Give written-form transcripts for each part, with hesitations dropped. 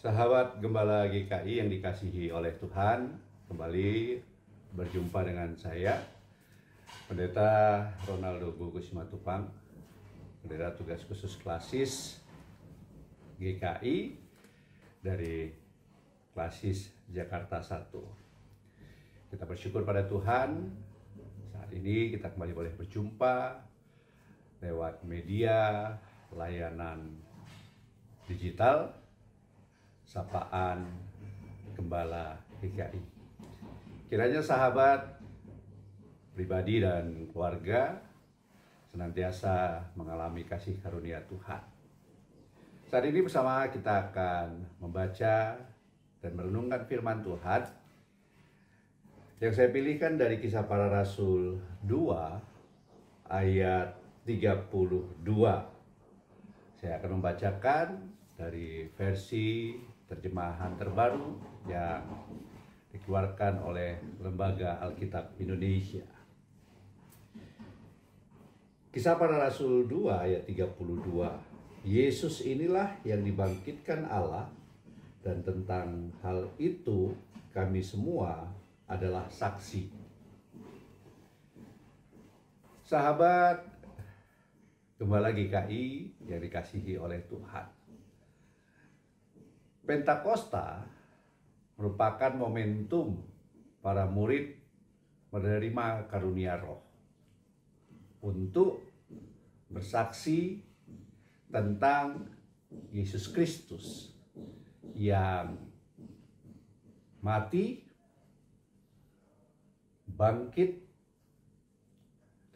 Sahabat Gembala GKI yang dikasihi oleh Tuhan, kembali berjumpa dengan saya, Pendeta Ronaldo Gugus Simatupang, Pendeta Tugas Khusus Klasis GKI dari Klasis Jakarta 1. Kita bersyukur pada Tuhan, saat ini kita kembali boleh berjumpa lewat media layanan digital Sapaan Gembala GKI. Kiranya sahabat pribadi dan keluarga senantiasa mengalami kasih karunia Tuhan. Saat ini bersama kita akan membaca dan merenungkan firman Tuhan yang saya pilihkan dari Kisah Para Rasul 2 ayat 32. Saya akan membacakan dari versi terjemahan terbaru yang dikeluarkan oleh Lembaga Alkitab Indonesia. Kisah Para Rasul 2 ayat 32. Yesus inilah yang dibangkitkan Allah, dan tentang hal itu kami semua adalah saksi. Sahabat Gembala GKI yang dikasihi oleh Tuhan, Pentakosta merupakan momentum para murid menerima karunia Roh untuk bersaksi tentang Yesus Kristus yang mati, bangkit,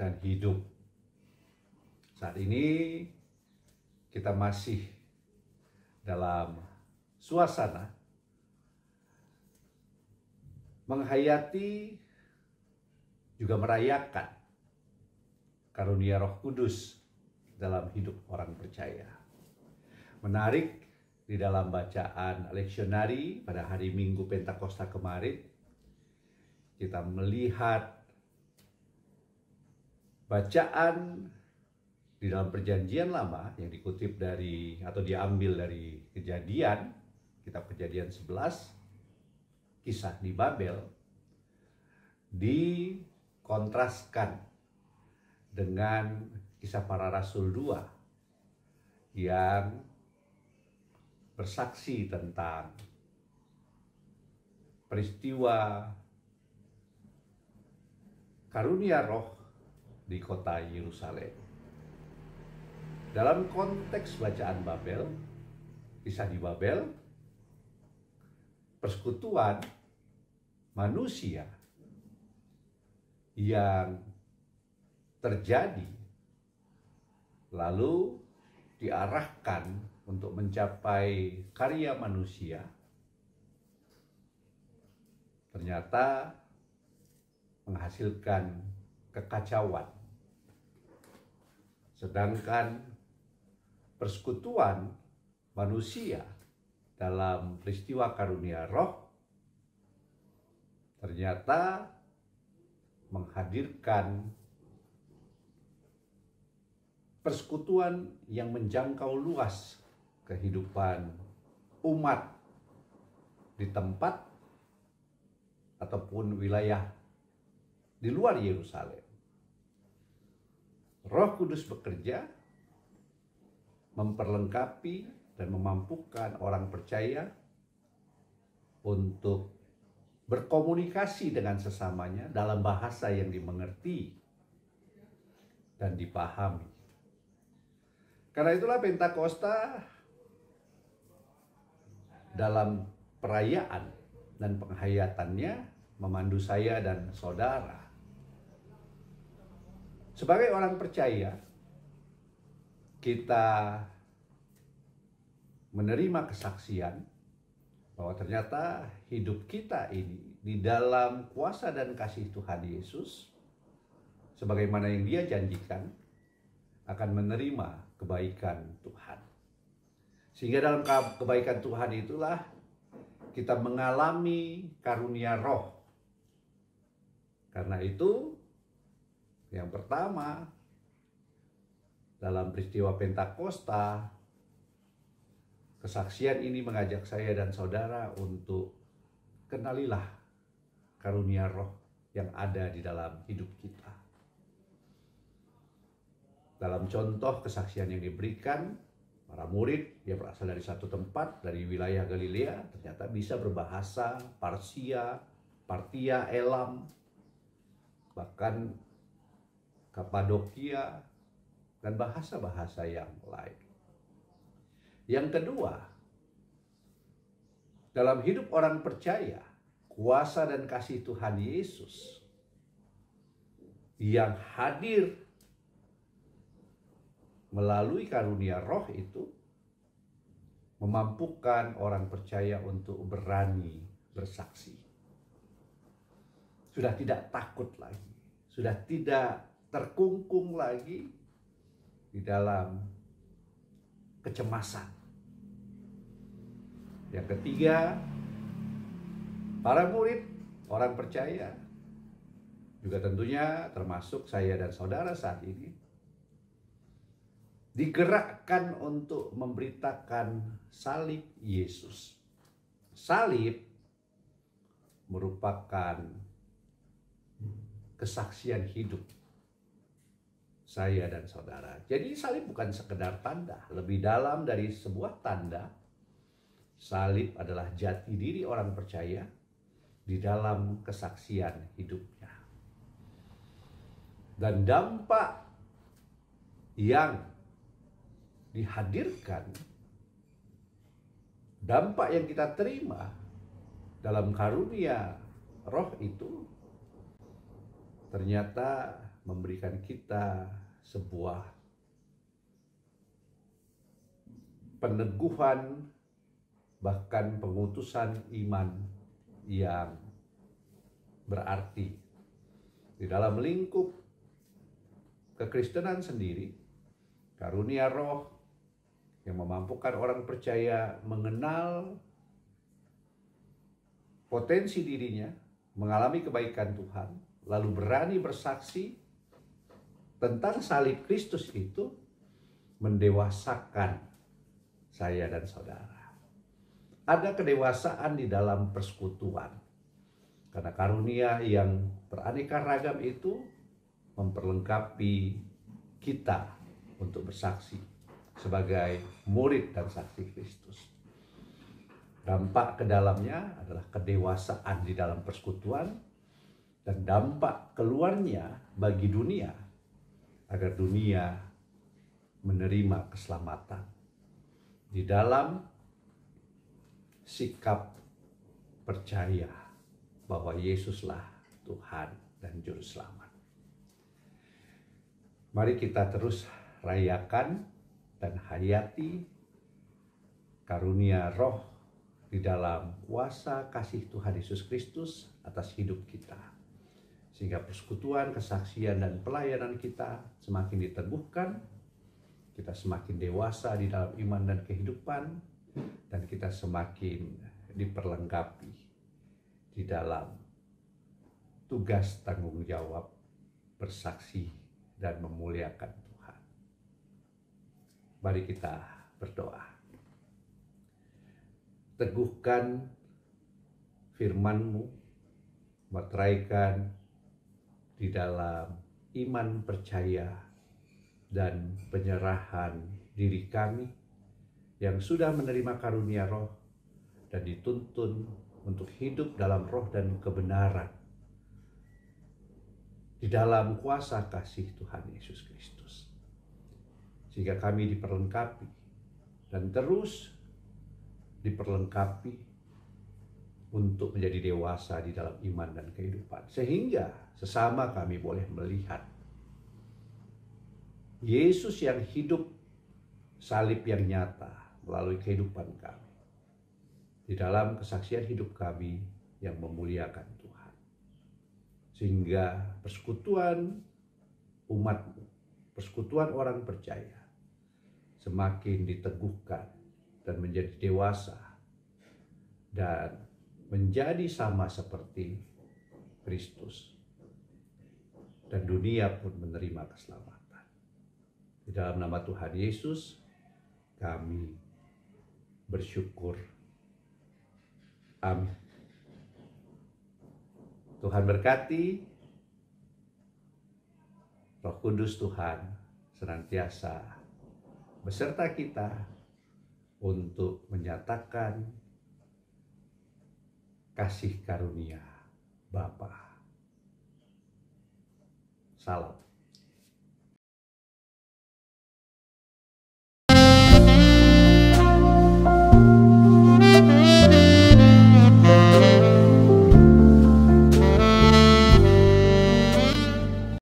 dan hidup. Saat ini kita masih dalam suasana menghayati juga merayakan karunia Roh Kudus dalam hidup orang percaya. Menarik, di dalam bacaan leksionari pada hari Minggu Pentakosta kemarin, kita melihat bacaan di dalam Perjanjian Lama yang dikutip dari atau diambil dari Kejadian, kitab Kejadian 11, kisah di Babel, dikontraskan dengan Kisah Para Rasul 2 yang bersaksi tentang peristiwa karunia Roh di kota Yerusalem. Dalam konteks bacaan Babel, kisah di Babel, persekutuan manusia yang terjadi lalu diarahkan untuk mencapai karya manusia, ternyata menghasilkan kekacauan. Sedangkan persekutuan manusia dalam peristiwa karunia Roh ternyata menghadirkan persekutuan yang menjangkau luas kehidupan umat di tempat ataupun wilayah di luar Yerusalem. Roh Kudus bekerja memperlengkapi dan memampukan orang percaya untuk berkomunikasi dengan sesamanya dalam bahasa yang dimengerti dan dipahami. Karena itulah Pentakosta dalam perayaan dan penghayatannya memandu saya dan saudara. Sebagai orang percaya, kita menerima kesaksian bahwa ternyata hidup kita ini di dalam kuasa dan kasih Tuhan Yesus, sebagaimana yang Dia janjikan, akan menerima kebaikan Tuhan. Sehingga dalam kebaikan Tuhan itulah kita mengalami karunia Roh. Karena itu, yang pertama, dalam peristiwa Pentakosta, Kesaksian ini mengajak saya dan saudara untuk kenalilah karunia roh yang ada di dalam hidup kita. Dalam contoh kesaksian yang diberikan, para murid yang berasal dari satu tempat, dari wilayah Galilea, ternyata bisa berbahasa Parsia, Partia, Elam, bahkan Kapadokia, dan bahasa-bahasa yang lain. Yang kedua, dalam hidup orang percaya, kuasa dan kasih Tuhan Yesus yang hadir melalui karunia roh itu memampukan orang percaya untuk berani bersaksi. Sudah tidak takut lagi, sudah tidak terkungkung lagi di dalam kecemasan. Yang ketiga, para murid, orang percaya, juga tentunya termasuk saya dan saudara saat ini, digerakkan untuk memberitakan salib Yesus. Salib merupakan kesaksian hidup saya dan saudara. Jadi salib bukan sekedar tanda, lebih dalam dari sebuah tanda. Salib adalah jati diri orang percaya di dalam kesaksian hidupnya. Dan dampak yang dihadirkan, dampak yang kita terima dalam karunia roh itu ternyata memberikan kita sebuah peneguhan, bahkan pengutusan iman yang berarti. Di dalam lingkup kekristenan sendiri, karunia roh yang memampukan orang percaya mengenal potensi dirinya, mengalami kebaikan Tuhan, lalu berani bersaksi tentang salib Kristus itu, mendewasakan saya dan saudara. Ada kedewasaan di dalam persekutuan. Karena karunia yang beraneka ragam itu memperlengkapi kita untuk bersaksi sebagai murid dan saksi Kristus. Dampak ke dalamnya adalah kedewasaan di dalam persekutuan, dan dampak keluarnya bagi dunia agar dunia menerima keselamatan di dalam sikap percaya bahwa Yesuslah Tuhan dan Juru Selamat. Mari kita terus rayakan dan hayati karunia roh di dalam kuasa kasih Tuhan Yesus Kristus atas hidup kita. Sehingga persekutuan, kesaksian, dan pelayanan kita semakin diteguhkan, kita semakin dewasa di dalam iman dan kehidupan, dan kita semakin diperlengkapi di dalam tugas tanggung jawab bersaksi dan memuliakan Tuhan. Mari kita berdoa. Teguhkan firman-Mu, meteraikan di dalam iman percaya dan penyerahan diri kami yang sudah menerima karunia roh dan dituntun untuk hidup dalam roh dan kebenaran di dalam kuasa kasih Tuhan Yesus Kristus. Sehingga kami diperlengkapi dan terus diperlengkapi untuk menjadi dewasa di dalam iman dan kehidupan. Sehingga sesama kami boleh melihat Yesus yang hidup, salib yang nyata melalui kehidupan kami. Di dalam kesaksian hidup kami yang memuliakan Tuhan. Sehingga persekutuan umat-Mu, persekutuan orang percaya semakin diteguhkan dan menjadi dewasa dan menjadi sama seperti Kristus, dan dunia pun menerima keselamatan. Di dalam nama Tuhan Yesus kami bersyukur. Amin. Tuhan berkati, Roh Kudus Tuhan senantiasa beserta kita untuk menyatakan kasih karunia Bapa. Salam.